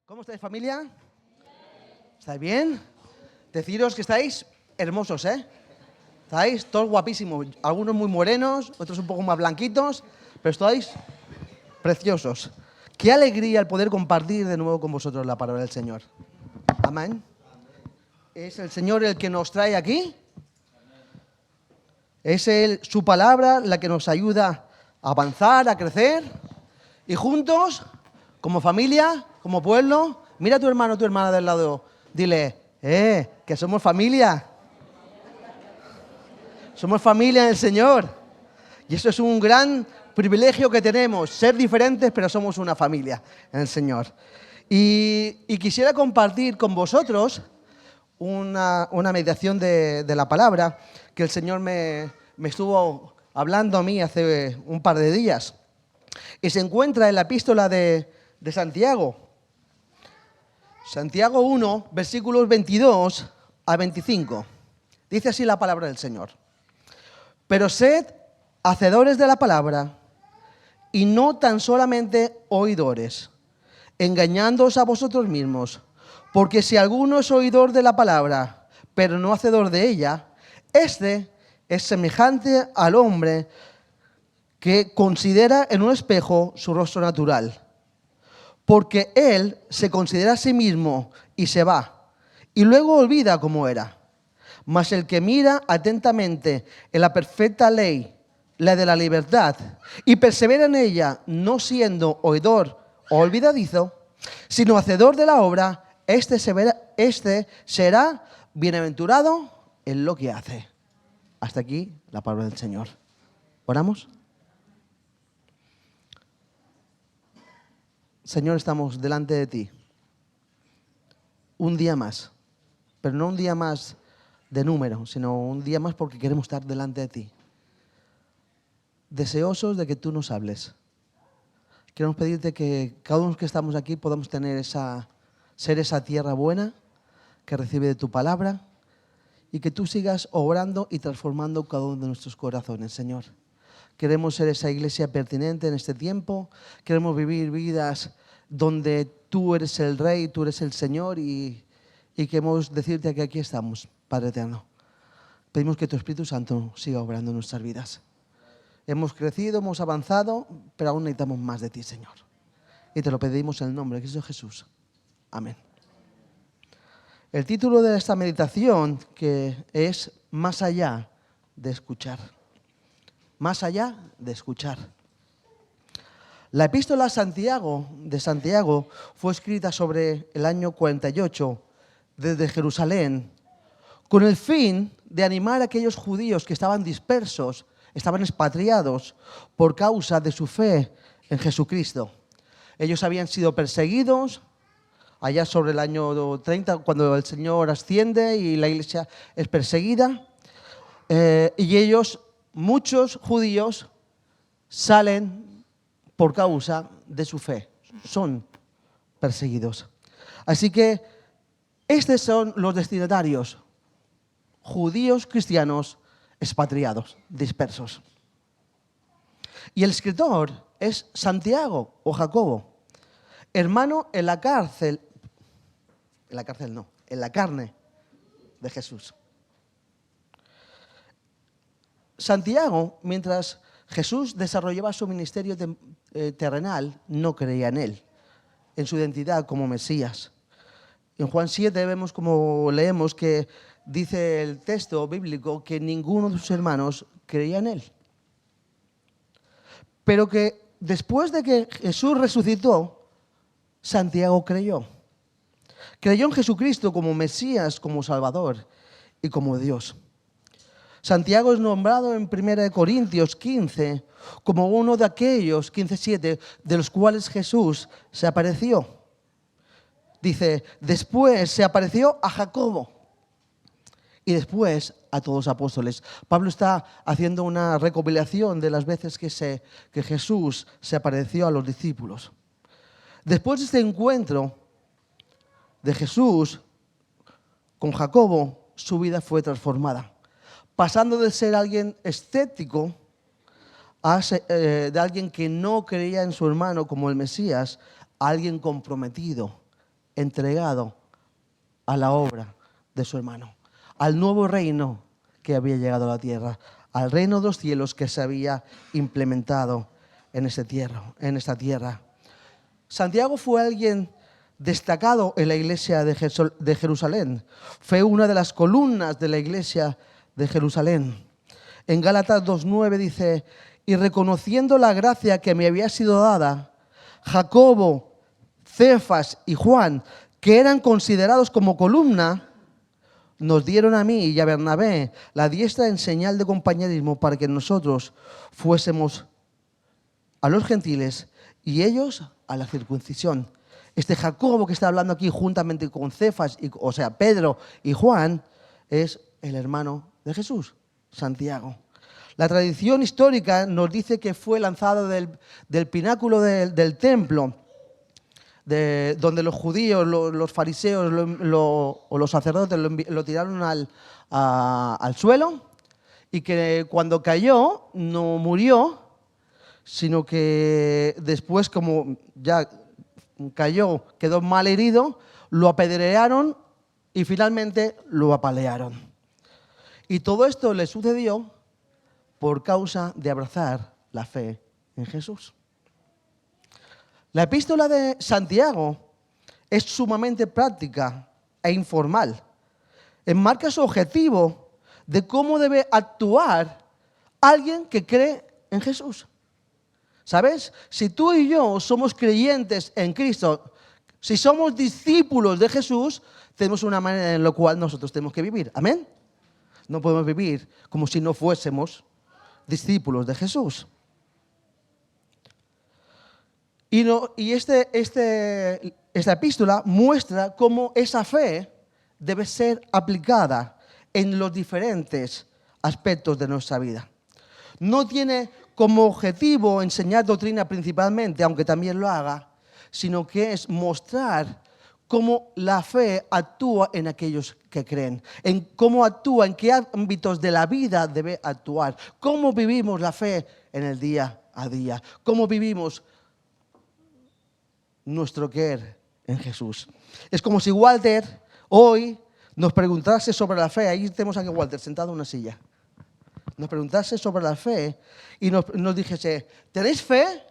¿Cómo estáis, familia? ¿Estáis bien? Deciros que estáis hermosos, ¿eh? Estáis todos guapísimos. Algunos muy morenos, otros un poco más blanquitos, pero estáis preciosos. Qué alegría el poder compartir de nuevo con vosotros la palabra del Señor. Amén. Es el Señor el que nos trae aquí. Es su palabra la que nos ayuda a avanzar, a crecer. Y juntos, como familia, como pueblo, mira a tu hermano o tu hermana del lado. Dile, que somos familia. Somos familia del Señor. Y eso es un gran privilegio que tenemos, ser diferentes, pero somos una familia en el Señor. Y quisiera compartir con vosotros una meditación de la palabra que el Señor me estuvo hablando a mí hace un par de días. Y se encuentra en la epístola de Santiago. Santiago 1, versículos 22 a 25. Dice así la palabra del Señor. Pero sed hacedores de la palabra y no tan solamente oidores, engañándoos a vosotros mismos. Porque si alguno es oidor de la palabra, pero no hacedor de ella, este es semejante al hombre que considera en un espejo su rostro natural. Porque él se considera a sí mismo y se va, y luego olvida cómo era. Mas el que mira atentamente en la perfecta ley, la de la libertad, y persevera en ella, no siendo oidor o olvidadizo, sino hacedor de la obra, este será bienaventurado en lo que hace. Hasta aquí la palabra del Señor. ¿Oramos? Señor, estamos delante de ti. Un día más, pero no un día más de número, sino un día más porque queremos estar delante de ti. Deseosos de que tú nos hables. Queremos pedirte que cada uno que estamos aquí podamos tener ser esa tierra buena que recibe de tu palabra y que tú sigas obrando y transformando cada uno de nuestros corazones, Señor. Queremos ser esa iglesia pertinente en este tiempo. Queremos vivir vidas donde tú eres el Rey, tú eres el Señor y queremos decirte que aquí estamos, Padre eterno. Pedimos que tu Espíritu Santo siga obrando en nuestras vidas. Hemos crecido, hemos avanzado, pero aún necesitamos más de ti, Señor. Y te lo pedimos en el nombre de Cristo Jesús. Amén. El título de esta meditación que es Más allá de escuchar. Más allá de escuchar. La epístola de Santiago fue escrita sobre el año 48 desde Jerusalén con el fin de animar a aquellos judíos que estaban dispersos, estaban expatriados por causa de su fe en Jesucristo. Ellos habían sido perseguidos allá sobre el año 30, cuando el Señor asciende y la iglesia es perseguida. Y ellos, muchos judíos, salen por causa de su fe. Son perseguidos. Así que estos son los destinatarios. Judíos cristianos expatriados, dispersos. Y el escritor es Santiago o Jacobo, hermano en la carne de Jesús. Santiago, mientras Jesús desarrollaba su ministerio terrenal, no creía en él, en su identidad como Mesías. En Juan 7 vemos como leemos que dice el texto bíblico que ninguno de sus hermanos creía en él. Pero que después de que Jesús resucitó, Santiago creyó. Creyó en Jesucristo como Mesías, como Salvador y como Dios. Santiago es nombrado en 1 Corintios 15 como uno de aquellos, 15:7, de los cuales Jesús se apareció. Dice, después se apareció a Jacobo y después a todos los apóstoles. Pablo está haciendo una recopilación de las veces que Jesús se apareció a los discípulos. Después de este encuentro de Jesús con Jacobo, su vida fue transformada, pasando de ser alguien escéptico de alguien que no creía en su hermano como el Mesías, a alguien comprometido entregado a la obra de su hermano, al nuevo reino que había llegado a la tierra, al reino de los cielos que se había implementado en esta tierra. Santiago fue alguien destacado en la iglesia de Jerusalén. Fue una de las columnas de la iglesia de Jerusalén. En Gálatas 2:9 dice: y reconociendo la gracia que me había sido dada, Jacobo, Cefas y Juan, que eran considerados como columna, nos dieron a mí y a Bernabé la diestra en señal de compañerismo para que nosotros fuésemos a los gentiles y ellos a la circuncisión. Este Jacobo que está hablando aquí juntamente con Cefas, o sea, Pedro y Juan, es el hermano de Jesús, Santiago. La tradición histórica nos dice que fue lanzado del pináculo del templo, donde los judíos, los fariseos o los sacerdotes lo tiraron al suelo, y que cuando cayó no murió, sino que después, como ya cayó, quedó mal herido, lo apedrearon y finalmente lo apalearon. Y todo esto le sucedió por causa de abrazar la fe en Jesús. La epístola de Santiago es sumamente práctica e informal. Enmarca su objetivo de cómo debe actuar alguien que cree en Jesús. ¿Sabes? Si tú y yo somos creyentes en Cristo, si somos discípulos de Jesús, tenemos una manera en la cual nosotros tenemos que vivir. ¿Amén? No podemos vivir como si no fuésemos discípulos de Jesús. Y esta epístola muestra cómo esa fe debe ser aplicada en los diferentes aspectos de nuestra vida. No tiene como objetivo enseñar doctrina principalmente, aunque también lo haga, sino que es mostrar cómo la fe actúa en aquellos que creen, en cómo actúa, en qué ámbitos de la vida debe actuar, cómo vivimos la fe en el día a día, cómo vivimos nuestro creer en Jesús. Es como si Walter hoy nos preguntase sobre la fe. Ahí tenemos a Walter sentado en una silla. Nos preguntase sobre la fe y nos dijese: ¿tenéis fe?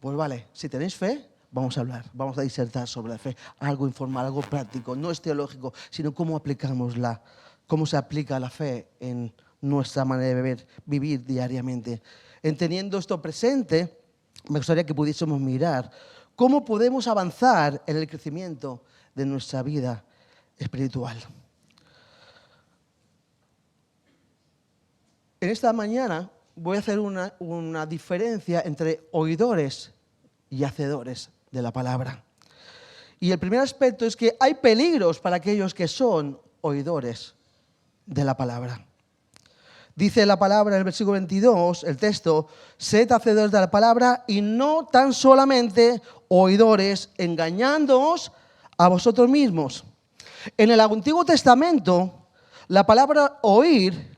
Pues vale, si tenéis fe, vamos a hablar, vamos a disertar sobre la fe, algo informal, algo práctico, no es teológico, sino cómo cómo se aplica la fe en nuestra manera de vivir diariamente. Teniendo esto presente, me gustaría que pudiésemos mirar cómo podemos avanzar en el crecimiento de nuestra vida espiritual. En esta mañana voy a hacer una diferencia entre oidores y hacedores de la palabra. Y el primer aspecto es que hay peligros para aquellos que son oidores de la palabra. Dice la palabra en el versículo 22, el texto: sed hacedores de la palabra y no tan solamente oidores, engañándoos a vosotros mismos. En el Antiguo Testamento, la palabra oír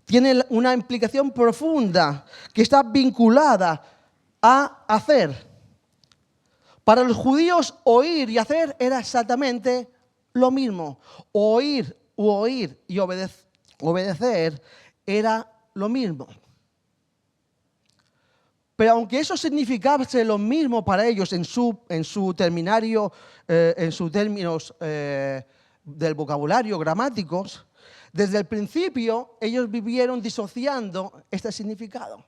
tiene una implicación profunda que está vinculada a hacer. Para los judíos, oír y hacer era exactamente lo mismo. Oír y obedecer era lo mismo. Pero aunque eso significase lo mismo para ellos en su terminario, en sus términos del vocabulario gramáticos, desde el principio ellos vivieron disociando este significado.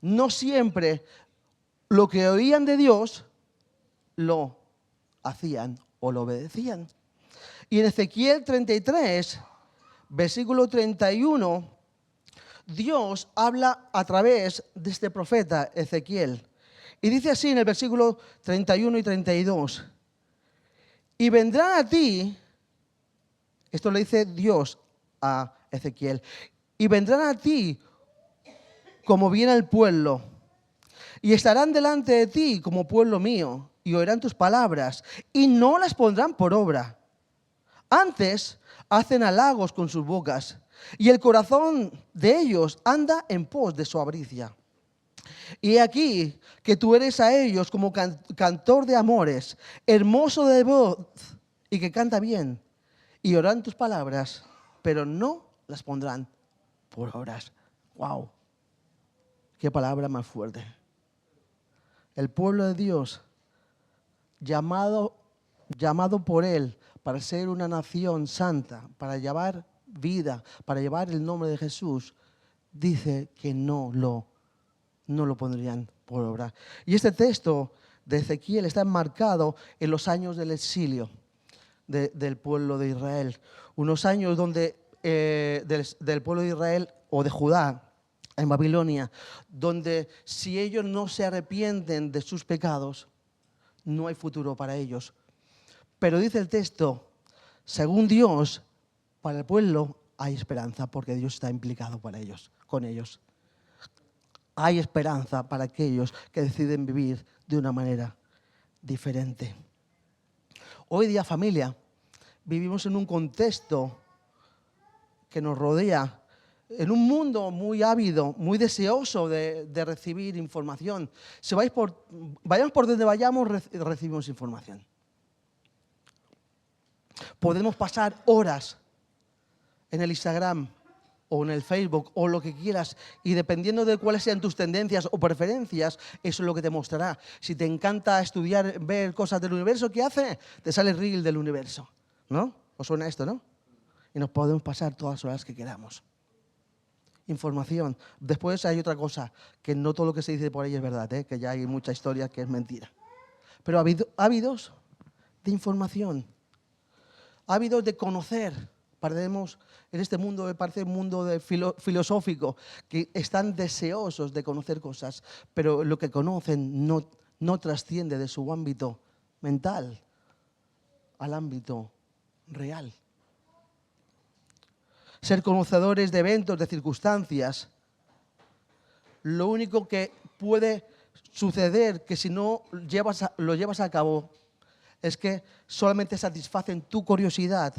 No siempre lo que oían de Dios lo hacían o lo obedecían. Y en Ezequiel 33, versículo 31, Dios habla a través de este profeta Ezequiel. Y dice así en el versículo 31 y 32: y vendrán a ti, esto le dice Dios a Ezequiel, y vendrán a ti como viene el pueblo, y estarán delante de ti como pueblo mío, y oirán tus palabras, y no las pondrán por obra. Antes hacen halagos con sus bocas, y el corazón de ellos anda en pos de su avaricia. Y aquí que tú eres a ellos como cantor de amores, hermoso de voz y que canta bien. Y oirán tus palabras, pero no las pondrán por horas. ¡Wow! ¡Qué palabra más fuerte! El pueblo de Dios, llamado por Él para ser una nación santa, para llevar vida, para llevar el nombre de Jesús, dice que no lo pondrían por obra. Y este texto de Ezequiel está enmarcado en los años del exilio del pueblo de Israel. Unos años donde del pueblo de Israel o de Judá en Babilonia, donde si ellos no se arrepienten de sus pecados, no hay futuro para ellos. Pero dice el texto, según Dios, para el pueblo hay esperanza porque Dios está implicado con ellos. Hay esperanza para aquellos que deciden vivir de una manera diferente. Hoy día, familia, vivimos en un contexto que nos rodea, en un mundo muy ávido, muy deseoso de recibir información. Si vayamos por donde vayamos, recibimos información. Podemos pasar horas en el Instagram o en el Facebook o lo que quieras y dependiendo de cuáles sean tus tendencias o preferencias, eso es lo que te mostrará. Si te encanta estudiar, ver cosas del universo, ¿qué hace? Te sale el reel del universo, ¿no? ¿Os suena esto, no? Y nos podemos pasar todas las horas que queramos. Información. Después hay otra cosa, que no todo lo que se dice por ahí es verdad, que ya hay mucha historia que es mentira. Pero ávidos de información, ávidos de conocer. Perdemos en este mundo, me parece un mundo filosófico, que están deseosos de conocer cosas, pero lo que conocen no trasciende de su ámbito mental al ámbito real. Ser conocedores de eventos, de circunstancias. Lo único que puede suceder, que si no lo llevas a cabo, es que solamente satisfacen tu curiosidad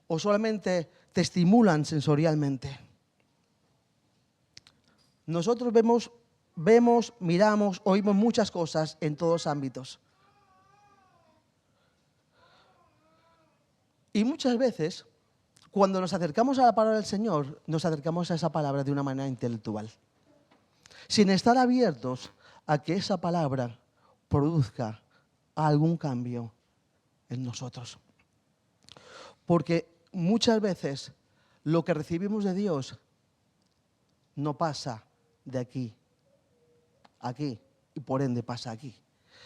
o solamente te estimulan sensorialmente. Nosotros vemos, miramos, oímos muchas cosas en todos los ámbitos. Y muchas veces, cuando nos acercamos a la palabra del Señor, nos acercamos a esa palabra de una manera intelectual, sin estar abiertos a que esa palabra produzca algún cambio en nosotros. Porque muchas veces lo que recibimos de Dios no pasa de aquí a aquí y por ende pasa aquí,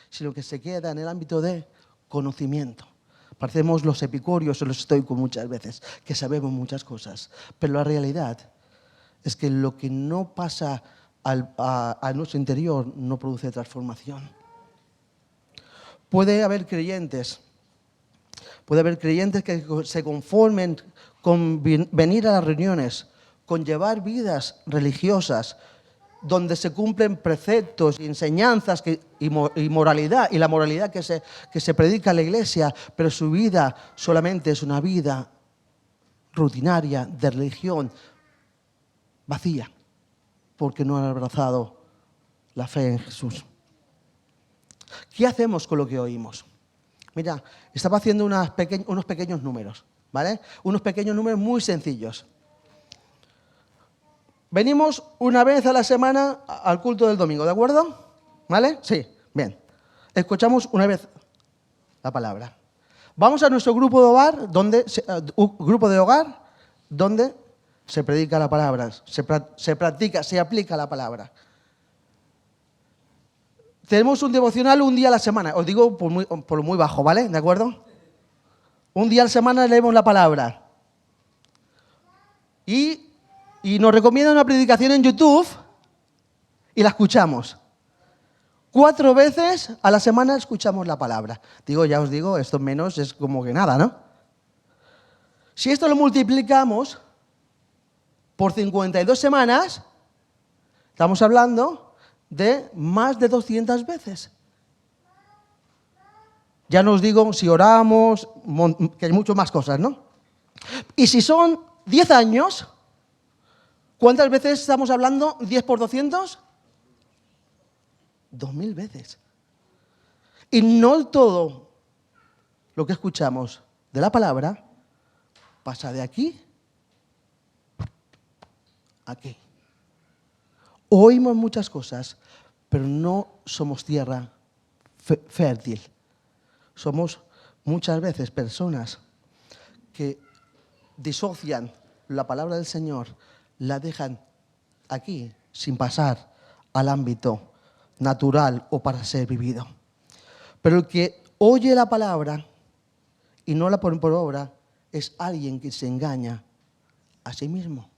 sino que se queda en el ámbito de conocimiento. Parecemos los epicúreos o los estoicos muchas veces, que sabemos muchas cosas, pero la realidad es que lo que no pasa a nuestro interior no produce transformación. Puede haber creyentes que se conformen con venir a las reuniones, con llevar vidas religiosas, donde se cumplen preceptos y enseñanzas y moralidad, y la moralidad que se predica en la iglesia, pero su vida solamente es una vida rutinaria de religión vacía, porque no han abrazado la fe en Jesús. ¿Qué hacemos con lo que oímos? Mira, estaba haciendo unos pequeños números, ¿vale? Unos pequeños números muy sencillos. Venimos una vez a la semana al culto del domingo, ¿de acuerdo? ¿Vale? Sí, bien. Escuchamos una vez la palabra. Vamos a nuestro grupo de hogar, donde se predica la palabra, se practica, se aplica la palabra. Tenemos un devocional un día a la semana, os digo por muy bajo, ¿vale? ¿De acuerdo? Un día a la semana leemos la palabra. Y nos recomiendan una predicación en YouTube y la escuchamos. 4 veces a la semana escuchamos la palabra. Ya os digo, esto menos es como que nada, ¿no? Si esto lo multiplicamos por 52 semanas, estamos hablando de más de 200 veces. Ya no os digo si oramos, que hay muchas más cosas, ¿no? Y si son 10 años, ¿Cuántas veces estamos hablando? ¿10 por 200? 2000 veces. Y no todo lo que escuchamos de la palabra pasa de aquí a aquí. Oímos muchas cosas, pero no somos tierra fértil. Somos muchas veces personas que disocian la palabra del Señor, la dejan aquí sin pasar al ámbito natural o para ser vivido. Pero el que oye la palabra y no la pone por obra es alguien que se engaña a sí mismo.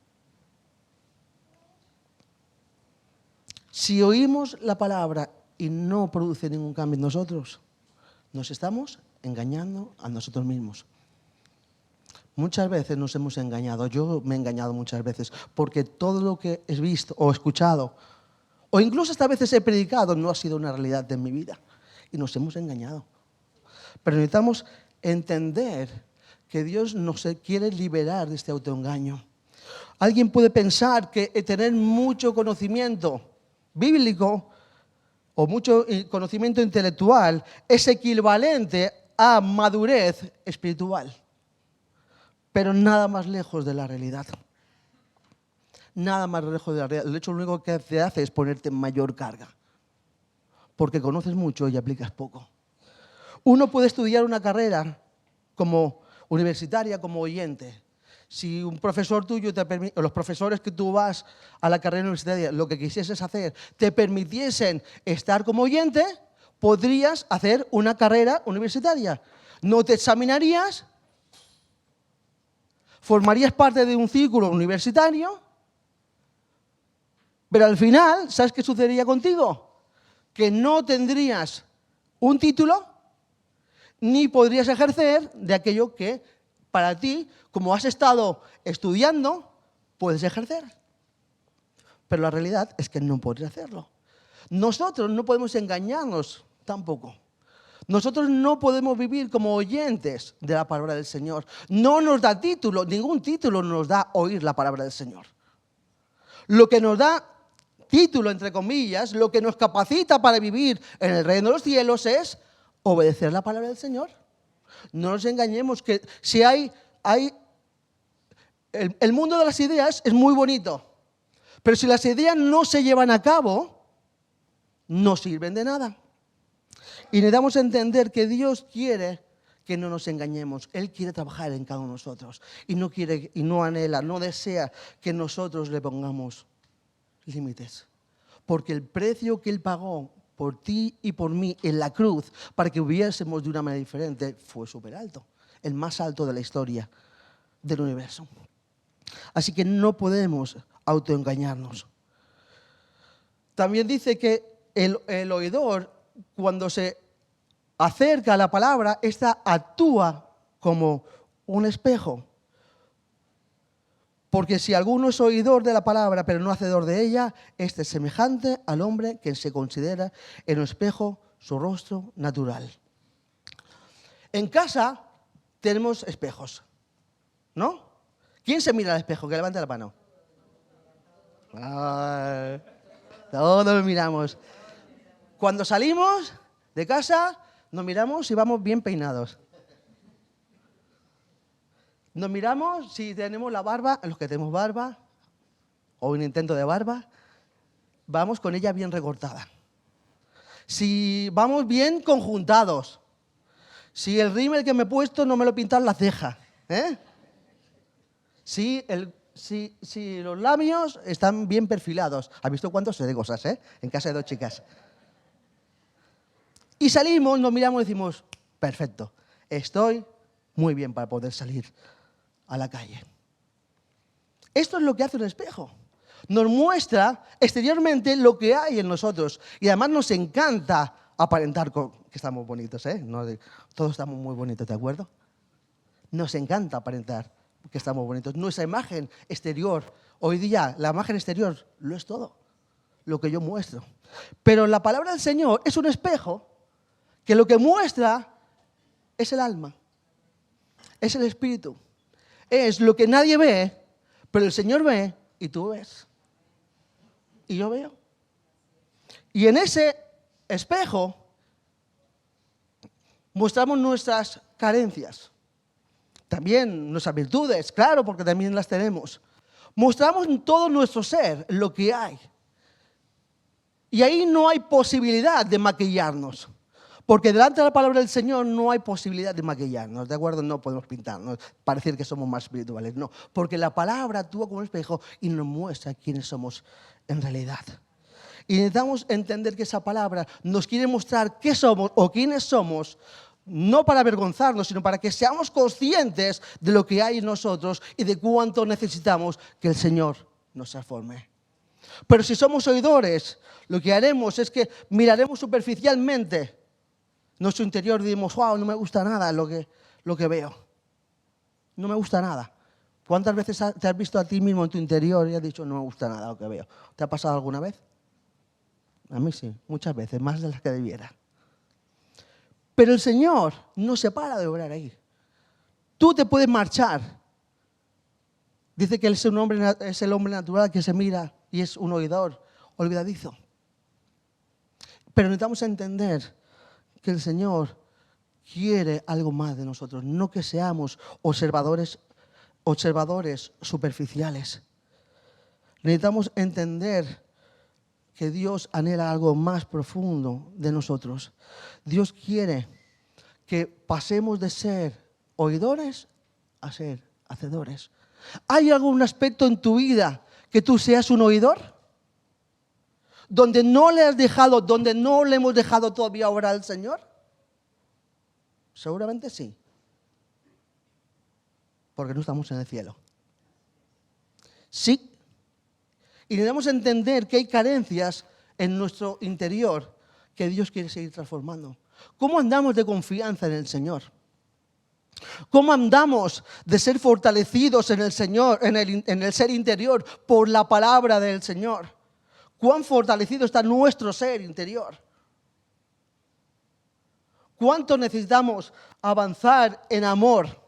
Si oímos la palabra y no produce ningún cambio en nosotros, nos estamos engañando a nosotros mismos. Muchas veces nos hemos engañado. Yo me he engañado muchas veces porque todo lo que he visto o escuchado, o incluso hasta veces he predicado, no ha sido una realidad de mi vida. Y nos hemos engañado. Pero necesitamos entender que Dios nos quiere liberar de este autoengaño. Alguien puede pensar que tener mucho conocimiento bíblico o mucho conocimiento intelectual es equivalente a madurez espiritual. Pero nada más lejos de la realidad. Nada más lejos de la realidad. De hecho, lo único que te hace es ponerte en mayor carga. Porque conoces mucho y aplicas poco. Uno puede estudiar una carrera como universitaria, como oyente. Si un profesor tuyo te permite, o los profesores que tú vas a la carrera universitaria, lo que quisieses hacer, te permitiesen estar como oyente, podrías hacer una carrera universitaria. No te examinarías, formarías parte de un círculo universitario, pero al final, ¿sabes qué sucedería contigo? Que no tendrías un título ni podrías ejercer de aquello que para ti, como has estado estudiando, puedes ejercer. Pero la realidad es que no podrías hacerlo. Nosotros no podemos engañarnos tampoco. Nosotros no podemos vivir como oyentes de la palabra del Señor. No nos da título, ningún título nos da oír la palabra del Señor. Lo que nos da título, entre comillas, lo que nos capacita para vivir en el reino de los cielos es obedecer la palabra del Señor. No nos engañemos que si el mundo de las ideas es muy bonito, pero si las ideas no se llevan a cabo, no sirven de nada. Y necesitamos entender que Dios quiere que no nos engañemos. Él quiere trabajar en cada uno de nosotros. Y no quiere, y no anhela, no desea que nosotros le pongamos límites. Porque el precio que Él pagó por ti y por mí en la cruz para que viviésemos de una manera diferente fue súper alto. El más alto de la historia del universo. Así que no podemos autoengañarnos. También dice que el oidor, cuando se acerca a la palabra, esta actúa como un espejo. Porque si alguno es oidor de la palabra, pero no hacedor de ella, este es semejante al hombre que se considera en un espejo su rostro natural. En casa tenemos espejos, ¿no? ¿Quién se mira al espejo? Que levante la mano. Todos miramos. Cuando salimos de casa, nos miramos si vamos bien peinados. Nos miramos si tenemos la barba, los que tenemos barba, o un intento de barba, vamos con ella bien recortada. Si vamos bien conjuntados. Si el rímel que me he puesto no me lo pintan la ceja. Si los labios están bien perfilados. ¿Has visto cuántos sé de cosas, en casa de dos chicas? Y salimos, nos miramos y decimos, perfecto, estoy muy bien para poder salir a la calle. Esto es lo que hace un espejo. Nos muestra exteriormente lo que hay en nosotros. Y además nos encanta aparentar que estamos bonitos, todos estamos muy bonitos, ¿de acuerdo? Nos encanta aparentar que estamos bonitos. Nuestra imagen exterior, hoy día la imagen exterior lo es todo, lo que yo muestro. Pero la palabra del Señor es un espejo que lo que muestra es el alma, es el espíritu. Es lo que nadie ve, pero el Señor ve y tú ves. Y yo veo. Y en ese espejo mostramos nuestras carencias. También nuestras virtudes, claro, porque también las tenemos. Mostramos en todo nuestro ser lo que hay. Y ahí no hay posibilidad de maquillarnos. Porque delante de la palabra del Señor no hay posibilidad de maquillarnos, ¿de acuerdo? No podemos pintarnos, parecer que somos más espirituales, no. Porque la palabra actúa como un espejo y nos muestra quiénes somos en realidad. Y necesitamos entender que esa palabra nos quiere mostrar qué somos o quiénes somos, no para avergonzarnos, sino para que seamos conscientes de lo que hay en nosotros y de cuánto necesitamos que el Señor nos transforme. Pero si somos oidores, lo que haremos es que miraremos superficialmente nuestro interior y diremos, wow, no me gusta nada lo que veo. No me gusta nada. ¿Cuántas veces te has visto a ti mismo en tu interior y has dicho, no me gusta nada lo que veo? ¿Te ha pasado alguna vez? A mí sí, muchas veces, más de las que debiera. Pero el Señor no se para de obrar ahí. Tú te puedes marchar. Dice que es el hombre natural que se mira y es un oidor olvidadizo. Pero necesitamos entender que el Señor quiere algo más de nosotros, no que seamos observadores superficiales. Necesitamos entender que Dios anhela algo más profundo de nosotros. Dios quiere que pasemos de ser oidores a ser hacedores. ¿Hay algún aspecto en tu vida que tú seas un oidor? Donde no le hemos dejado todavía obrar al Señor. Seguramente sí. Porque no estamos en el cielo. Sí. Y debemos entender que hay carencias en nuestro interior que Dios quiere seguir transformando. ¿Cómo andamos de confianza en el Señor? ¿Cómo andamos de ser fortalecidos en el Señor, en el ser interior por la palabra del Señor? ¿Cuán fortalecido está nuestro ser interior? ¿Cuánto necesitamos avanzar en amor?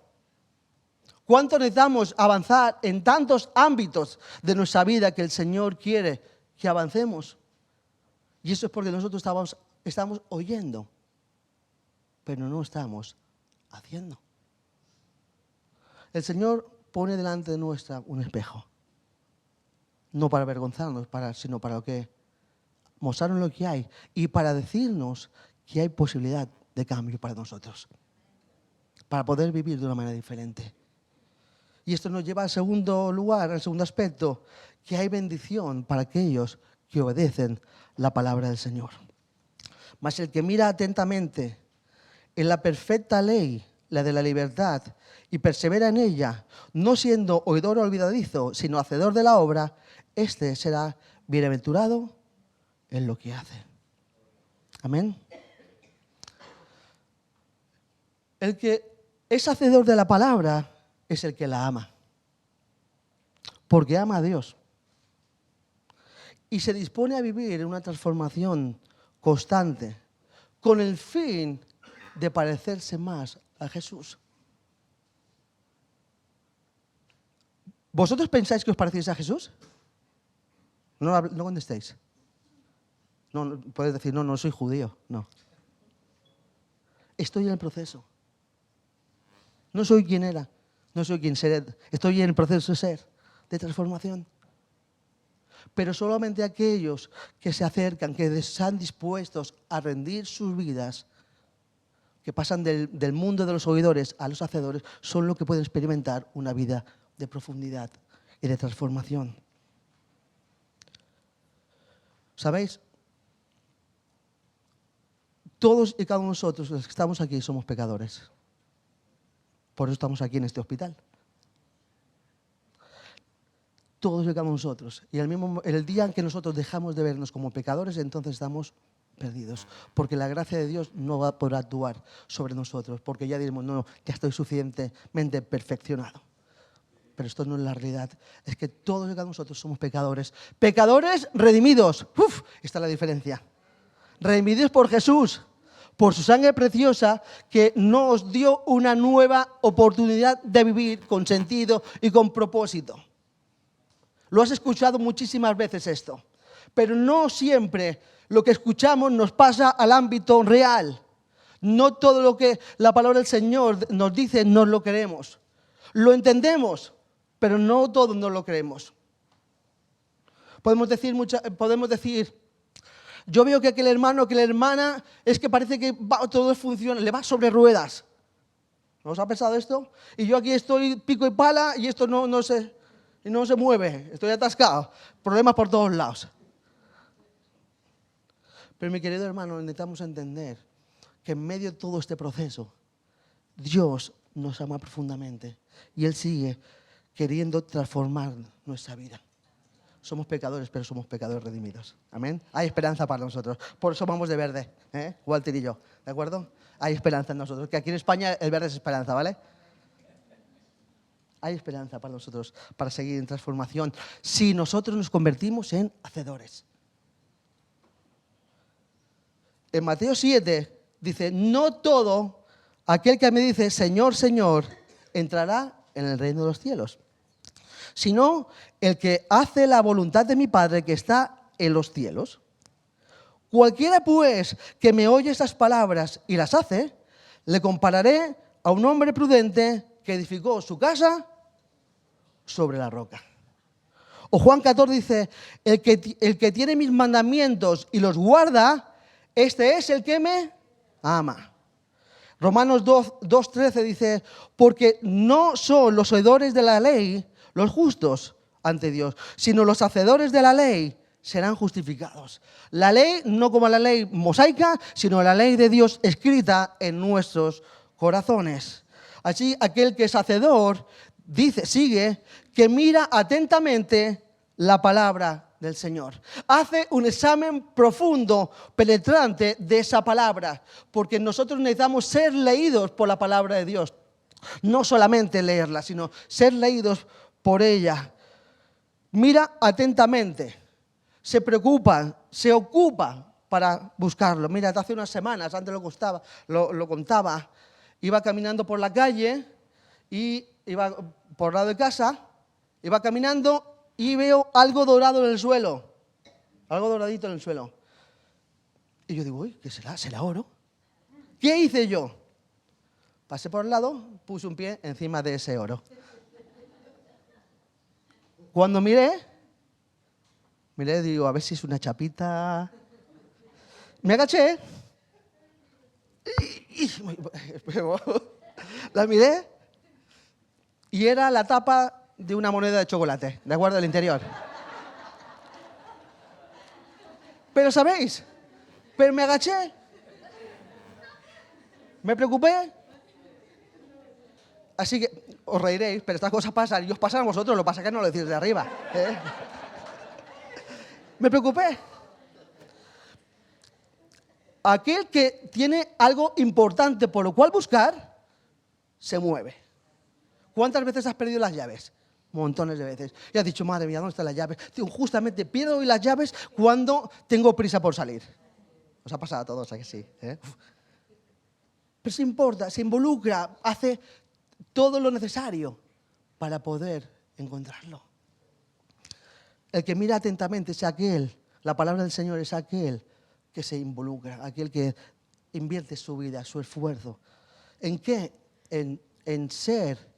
¿Cuánto necesitamos avanzar en tantos ámbitos de nuestra vida que el Señor quiere que avancemos? Y eso es porque nosotros estamos oyendo, pero no estamos haciendo. El Señor pone delante de nuestra un espejo. No para avergonzarnos, sino para mostrarnos lo que hay y para decirnos que hay posibilidad de cambio para nosotros, para poder vivir de una manera diferente. Y esto nos lleva al segundo lugar, al segundo aspecto, que hay bendición para aquellos que obedecen la palabra del Señor. Mas el que mira atentamente en la perfecta ley, la de la libertad, y persevera en ella, no siendo oidor olvidadizo, sino hacedor de la obra, este será bienaventurado en lo que hace. Amén. El que es hacedor de la palabra es el que la ama, porque ama a Dios y se dispone a vivir en una transformación constante con el fin de parecerse más a Jesús. ¿Vosotros pensáis que os parecéis a Jesús? No contestéis. No, puedes decir, no soy judío. No. Estoy en el proceso. No soy quien era. No soy quien seré. Estoy en el proceso de ser, de transformación. Pero solamente aquellos que se acercan, que están dispuestos a rendir sus vidas, que pasan del mundo de los oidores a los hacedores, son los que pueden experimentar una vida de profundidad y de transformación. ¿Sabéis? Todos y cada uno de nosotros, los que estamos aquí, somos pecadores. Por eso estamos aquí en este hospital. Todos y cada uno de nosotros. Y el día en que nosotros dejamos de vernos como pecadores, entonces estamos perdidos. Porque la gracia de Dios no va a poder actuar sobre nosotros. Porque ya diremos, no, ya estoy suficientemente perfeccionado. Pero esto no es la realidad. Es que todos y cada uno de nosotros somos pecadores. Pecadores redimidos. Esta es la diferencia. Redimidos por Jesús, por su sangre preciosa, que nos dio una nueva oportunidad de vivir con sentido y con propósito. Lo has escuchado muchísimas veces esto. Pero no siempre lo que escuchamos nos pasa al ámbito real. No todo lo que la palabra del Señor nos dice nos lo creemos. Lo entendemos, pero no todos nos lo creemos. Podemos decir, yo veo que aquel hermano, que la hermana, es que parece que todo funciona, le va sobre ruedas. ¿No os ha pensado esto? Y yo aquí estoy pico y pala y esto no se mueve, estoy atascado. Problemas por todos lados. Pero mi querido hermano, necesitamos entender que en medio de todo este proceso, Dios nos ama profundamente y Él sigue queriendo transformar nuestra vida. Somos pecadores, pero somos pecadores redimidos. Amén. Hay esperanza para nosotros. Por eso vamos de verde, Walter y yo. ¿De acuerdo? Hay esperanza en nosotros. Que aquí en España el verde es esperanza, ¿vale? Hay esperanza para nosotros, para seguir en transformación, si nosotros nos convertimos en hacedores. En Mateo 7 dice, no todo aquel que me dice, Señor, Señor, entrará en el reino de los cielos, sino el que hace la voluntad de mi Padre que está en los cielos. Cualquiera, pues, que me oye estas palabras y las hace, le compararé a un hombre prudente que edificó su casa sobre la roca. O Juan 14 dice, el que tiene mis mandamientos y los guarda, este es el que me ama. Romanos 2:13 dice, porque no son los oidores de la ley los justos ante Dios, sino los hacedores de la ley serán justificados. La ley no como la ley mosaica, sino la ley de Dios escrita en nuestros corazones. Así, aquel que es hacedor, sigue, que mira atentamente la palabra del Señor. Hace un examen profundo, penetrante de esa palabra, porque nosotros necesitamos ser leídos por la palabra de Dios. No solamente leerla, sino ser leídos por ella. Mira atentamente, se preocupa, se ocupa para buscarlo. Mira, hace unas semanas, antes lo contaba, iba caminando por la calle y iba por el lado de casa, iba caminando y veo algo dorado en el suelo, algo doradito en el suelo. Y yo digo, uy, ¿qué será? ¿Será oro? ¿Qué hice yo? Pasé por el lado, puse un pie encima de ese oro. Cuando miré, digo, a ver si es una chapita. Me agaché y la miré y era la tapa de una moneda de chocolate, ¿de acuerdo? Del interior. Pero, ¿sabéis? Pero me agaché, me preocupé. Así que os reiréis, pero estas cosas pasan y os pasan a vosotros, lo que pasa es que no lo decís de arriba. Me preocupé. Aquel que tiene algo importante por lo cual buscar, se mueve. ¿Cuántas veces has perdido las llaves? Montones de veces. Y has dicho, madre mía, ¿dónde están las llaves? Tío, justamente pierdo hoy las llaves cuando tengo prisa por salir. Os ha pasado a todos, ¿a que sí? Pero se importa, se involucra, hace todo lo necesario para poder encontrarlo. El que mira atentamente es aquel, la palabra del Señor es aquel que se involucra, aquel que invierte su vida, su esfuerzo. ¿En qué? En ser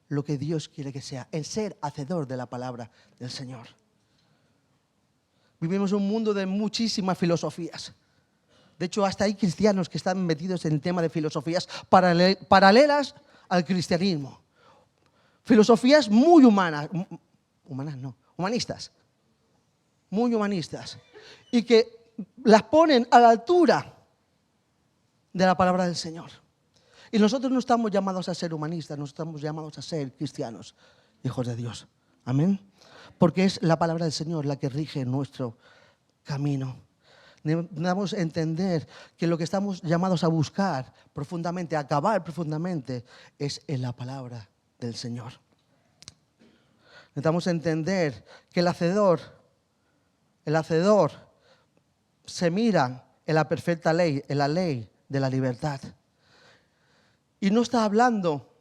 lo que Dios quiere que sea, en ser hacedor de la palabra del Señor. Vivimos un mundo de muchísimas filosofías. De hecho, hasta hay cristianos que están metidos en el tema de filosofías paralelas al cristianismo. Filosofías muy humanistas. Muy humanistas. Y que las ponen a la altura de la palabra del Señor. Y nosotros no estamos llamados a ser humanistas, no estamos llamados a ser cristianos, hijos de Dios. Amén. Porque es la palabra del Señor la que rige nuestro camino. Debemos entender que lo que estamos llamados a buscar profundamente, a acabar profundamente, es en la palabra del Señor. Necesitamos entender que el hacedor se mira en la perfecta ley, en la ley de la libertad. Y no está hablando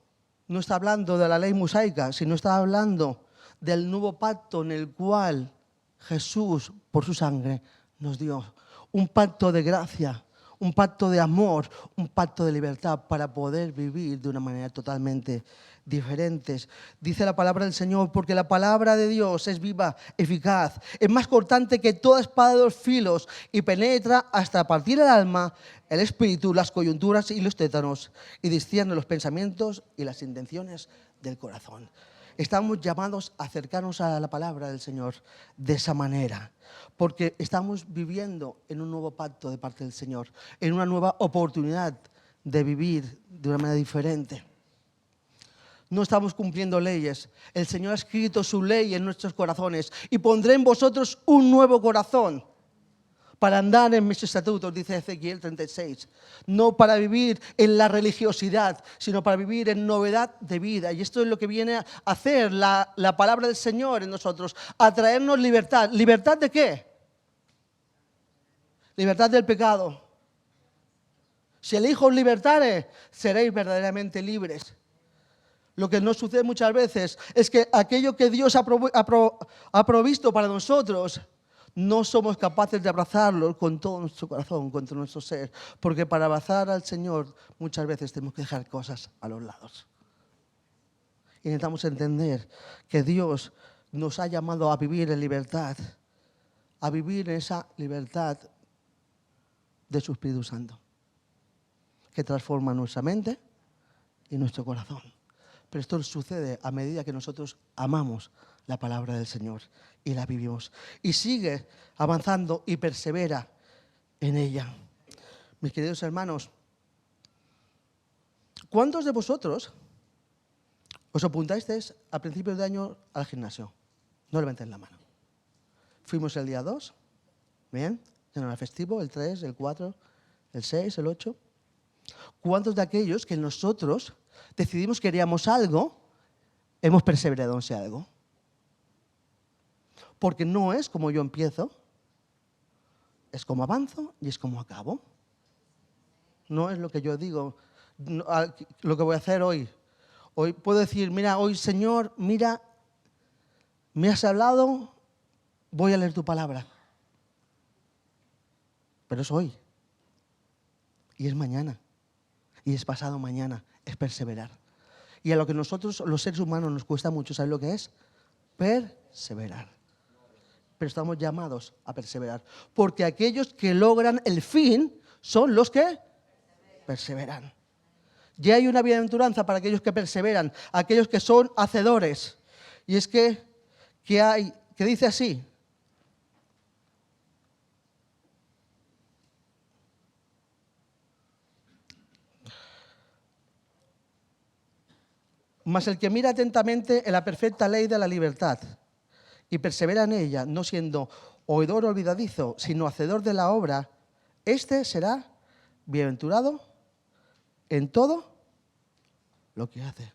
de la ley mosaica, sino está hablando del nuevo pacto en el cual Jesús, por su sangre, nos dio. Un pacto de gracia, un pacto de amor, un pacto de libertad para poder vivir de una manera totalmente diferente. Dice la palabra del Señor, porque la palabra de Dios es viva, eficaz, es más cortante que toda espada de dos filos y penetra hasta partir el alma, el espíritu, las coyunturas y los tétanos y discierne los pensamientos y las intenciones del corazón. Estamos llamados a acercarnos a la palabra del Señor de esa manera, porque estamos viviendo en un nuevo pacto de parte del Señor, en una nueva oportunidad de vivir de una manera diferente. No estamos cumpliendo leyes. El Señor ha escrito su ley en nuestros corazones y pondré en vosotros un nuevo corazón para andar en mis estatutos, dice Ezequiel 36. No para vivir en la religiosidad, sino para vivir en novedad de vida. Y esto es lo que viene a hacer la palabra del Señor en nosotros, a traernos libertad. ¿Libertad de qué? Libertad del pecado. Si el Hijo os libertare, seréis verdaderamente libres. Lo que nos sucede muchas veces es que aquello que Dios ha provisto para nosotros, no somos capaces de abrazarlo con todo nuestro corazón, con todo nuestro ser. Porque para abrazar al Señor muchas veces tenemos que dejar cosas a los lados. Y necesitamos entender que Dios nos ha llamado a vivir en libertad, a vivir en esa libertad de su Espíritu Santo, que transforma nuestra mente y nuestro corazón. Pero esto sucede a medida que nosotros amamos la palabra del Señor y la vivimos. Y sigue avanzando y persevera en ella. Mis queridos hermanos, ¿cuántos de vosotros os apuntasteis a principios de año al gimnasio? No levanten la mano. Fuimos el día 2, bien, ya no era festivo, el 3, el 4, el 6, el 8. ¿Cuántos de aquellos que nosotros decidimos que queríamos algo, hemos perseverado en ese algo? Porque no es como yo empiezo, es como avanzo y es como acabo. No es lo que yo digo, lo que voy a hacer hoy. Hoy puedo decir, mira, hoy Señor, mira, me has hablado, voy a leer tu palabra. Pero es hoy. Y es mañana. Y es pasado mañana. Es perseverar. Y a lo que nosotros, los seres humanos, nos cuesta mucho, ¿sabes lo que es? Perseverar. Pero estamos llamados a perseverar. Porque aquellos que logran el fin son los que perseveran. Ya hay una bienaventuranza para aquellos que perseveran, aquellos que son hacedores. Y es que dice así. Mas el que mira atentamente en la perfecta ley de la libertad y persevera en ella, no siendo oidor olvidadizo, sino hacedor de la obra, este será bienaventurado en todo lo que hace.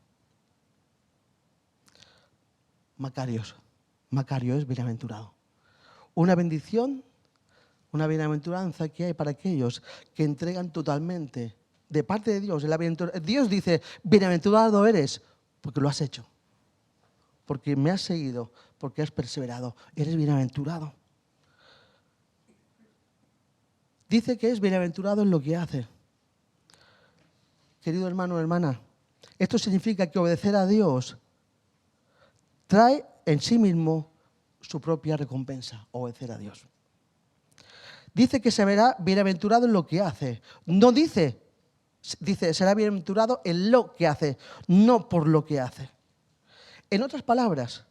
Macario es bienaventurado. Una bendición, una bienaventuranza que hay para aquellos que entregan totalmente de parte de Dios. Dios dice, bienaventurado eres porque lo has hecho, porque me has seguido, porque has perseverado. Eres bienaventurado. Dice que es bienaventurado en lo que hace. Querido hermano o hermana, esto significa que obedecer a Dios trae en sí mismo su propia recompensa, obedecer a Dios. Dice que se verá bienaventurado en lo que hace. No dice, será bienaventurado en lo que hace, no por lo que hace. En otras palabras,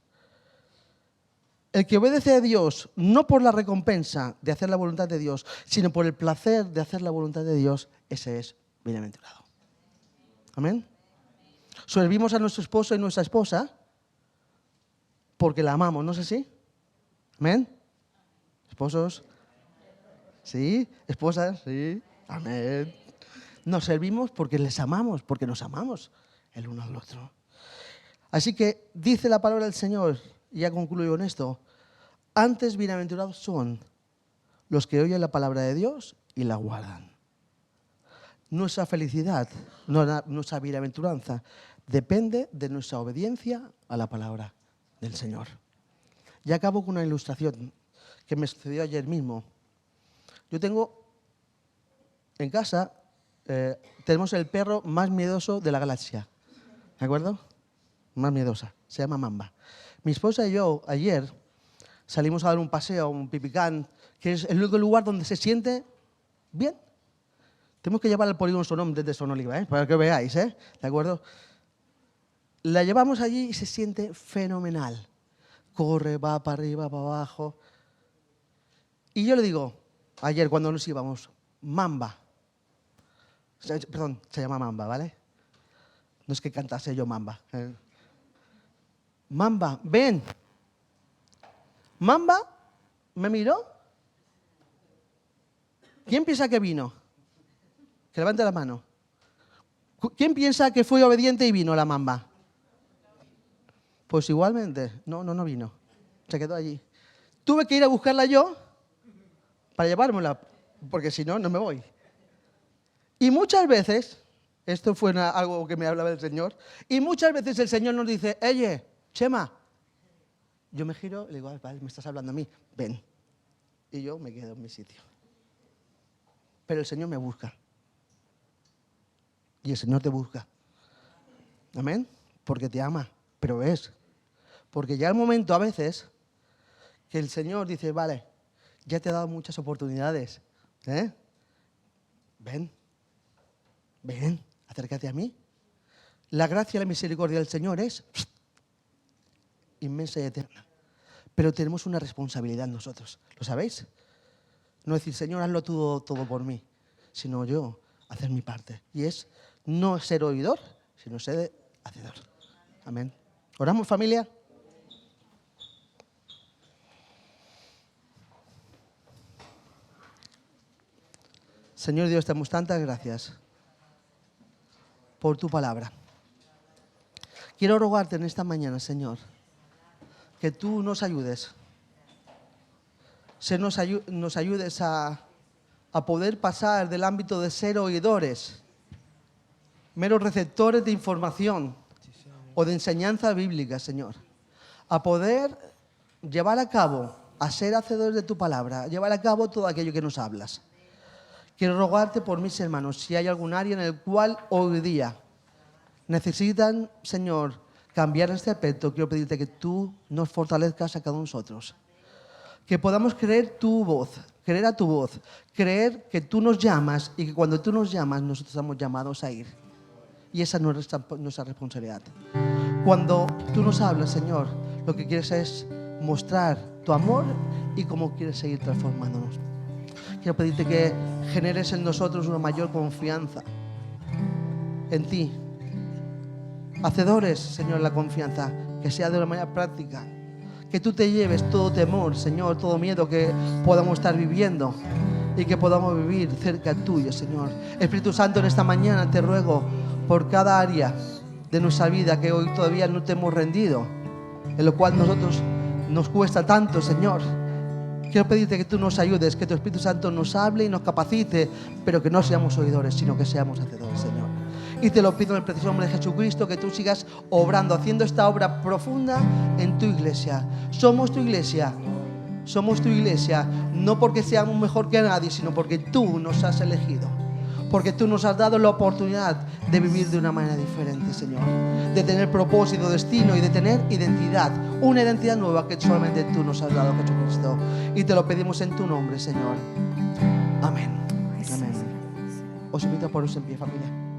el que obedece a Dios no por la recompensa de hacer la voluntad de Dios, sino por el placer de hacer la voluntad de Dios, ese es bienaventurado. Amén. Servimos a nuestro esposo y nuestra esposa porque la amamos, ¿no es así? Amén. Esposos, sí. Esposas, sí. Amén. Nos servimos porque les amamos, porque nos amamos el uno al otro. Así que dice la palabra del Señor, y ya concluyo con esto, antes bienaventurados son los que oyen la palabra de Dios y la guardan. Nuestra felicidad, nuestra bienaventuranza, depende de nuestra obediencia a la palabra del Señor. Y acabo con una ilustración que me sucedió ayer mismo. Yo tengo en casa, tenemos el perro más miedoso de la galaxia, ¿de acuerdo? Más miedosa, se llama Mamba. Mi esposa y yo ayer salimos a dar un paseo, un pipicán, que es el único lugar donde se siente bien. Tenemos que llevar al polígono Sonom desde Sonoliva, para que veáis, ¿de acuerdo? La llevamos allí y se siente fenomenal. Corre, va para arriba, para abajo. Y yo le digo, ayer cuando nos íbamos, Mamba. Perdón, se llama Mamba, ¿vale? No es que cantase yo Mamba. Mamba, ven. Mamba me miró. ¿Quién piensa que vino? Que levante la mano. ¿Quién piensa que fue obediente y vino la Mamba? Pues igualmente, no vino. Se quedó allí. Tuve que ir a buscarla yo para llevármela, porque si no, no me voy. Y muchas veces, esto fue algo que me hablaba el Señor, y muchas veces el Señor nos dice, oye, Chema, yo me giro y le digo, vale, me estás hablando a mí, ven. Y yo me quedo en mi sitio. Pero el Señor me busca. Y el Señor te busca. Amén. Porque te ama, pero ves. Porque ya el momento a veces que el Señor dice, vale, ya te he dado muchas oportunidades. Ven, acércate a mí. La gracia y la misericordia del Señor es inmensa y eterna. Pero tenemos una responsabilidad nosotros. ¿Lo sabéis? No decir, Señor, hazlo todo por mí, sino yo hacer mi parte. Y es no ser oidor, sino ser hacedor. Amén. ¿Oramos, familia? Señor Dios, te damos tantas gracias por tu palabra. Quiero rogarte en esta mañana, Señor, que tú nos ayudes. Nos ayudes a poder pasar del ámbito de ser oidores, meros receptores de información o de enseñanza bíblica, Señor, a poder llevar a cabo, a ser hacedores de tu palabra, a llevar a cabo todo aquello que nos hablas. Quiero rogarte por mis hermanos, si hay algún área en el cual hoy día necesitan, Señor, cambiar este aspecto, quiero pedirte que tú nos fortalezcas a cada uno de nosotros. Que podamos creer tu voz, creer a tu voz, creer que tú nos llamas y que cuando tú nos llamas nosotros estamos llamados a ir. Y esa no es nuestra responsabilidad. Cuando tú nos hablas, Señor, lo que quieres es mostrar tu amor y cómo quieres seguir transformándonos. Quiero pedirte que generes en nosotros una mayor confianza en ti. Hacedores, Señor, la confianza, que sea de una manera práctica. Que tú te lleves todo temor, Señor, todo miedo que podamos estar viviendo y que podamos vivir cerca tuyo, Señor. Espíritu Santo, en esta mañana te ruego por cada área de nuestra vida que hoy todavía no te hemos rendido, en lo cual nosotros nos cuesta tanto, Señor. Quiero pedirte que tú nos ayudes, que tu Espíritu Santo nos hable y nos capacite, pero que no seamos oidores, sino que seamos hacedores, Señor. Y te lo pido en el precioso nombre de Jesucristo, que tú sigas obrando, haciendo esta obra profunda en tu iglesia. Somos tu iglesia, no porque seamos mejor que nadie, sino porque tú nos has elegido. Porque tú nos has dado la oportunidad de vivir de una manera diferente, Señor. De tener propósito, destino y de tener identidad. Una identidad nueva que solamente tú nos has dado, Jesucristo. Y te lo pedimos en tu nombre, Señor. Amén. Amén. Os invito a poneros en pie, familia.